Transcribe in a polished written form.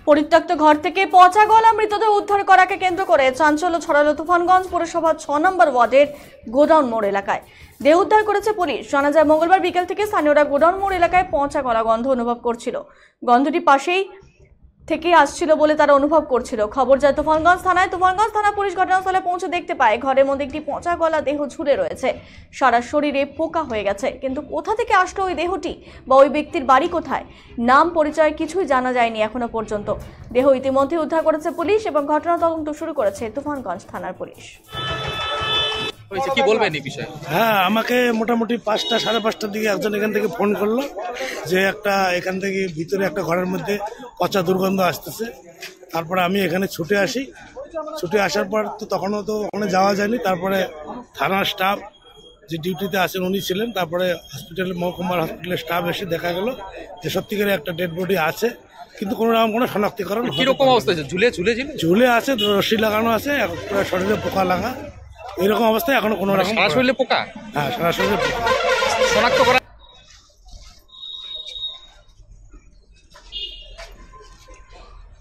পরিত্যক্ত ঘর থেকে পচা গলা মৃতদেহ উদ্ধার করাকে কেন্দ্র করে চাঞ্চল্য ছড়ালো তুফানগঞ্জ পৌরসভা ৬ নম্বর ওয়ার্ডের গোডাউন মোড় এলাকায়। দেহ উদ্ধার করেছে পুলিশ। জানা যায়, মঙ্গলবার বিকেল থেকে স্থানীয়রা গোডাউন মোড় এলাকায় পচা গলা গন্ধ অনুভব করছিল। গন্ধটি পাশেই থেকে আসছিল বলে তারা অনুভব করছিল। খবর যায় তুফানগঞ্জ থানায়। তুফানগঞ্জ থানা পুলিশ ঘটনাস্থলে পৌঁছে দেখতে পায় ঘরের মধ্যে একটি পচা গলা দেহ ঝুলে রয়েছে। সারা শরীরে পোকা হয়ে গেছে, কিন্তু কোথা থেকে আসলো ওই দেহটি বা ওই ব্যক্তির বাড়ি কোথায়, নাম পরিচয় কিছুই জানা যায়নি এখনো পর্যন্ত। দেহ ইতিমধ্যে উদ্ধার করেছে পুলিশ এবং ঘটনা তদন্ত শুরু করেছে তুফানগঞ্জ থানার পুলিশ। কি বলবেন এই বিষয়ে? হ্যাঁ, আমাকে মোটামুটি ৫টা সাড়ে ৫টার দিকে একজন এখান থেকে ফোন করলো যে এখান থেকে ভিতরে একটা ঘরের মধ্যে পচা দুর্গন্ধ আসতেছে। তারপরে আমি এখানে ছুটে আসি। ছুটে আসার পর তো তখনও তো ওখানে যাওয়া যায়নি। তারপরে থানার স্টাফ যে ডিউটিতে আছেন উনি ছিলেন। তারপরে মহকুমার হসপিটালের স্টাফ এসে দেখা গেল যে সত্যিকারে একটা ডেড বডি আছে, কিন্তু কোনো রকম কোনো শনাক্তিকরণ। কিরকম অবস্থা? ঝুলে আছে, রশি লাগানো আছে, শরীরে পোকা লাগা, এরকম অবস্থায় এখনো কোনো রকম। সারা শরীরে পোকা? হ্যাঁ, সারা শরীরে পোকা। শনাক্ত করা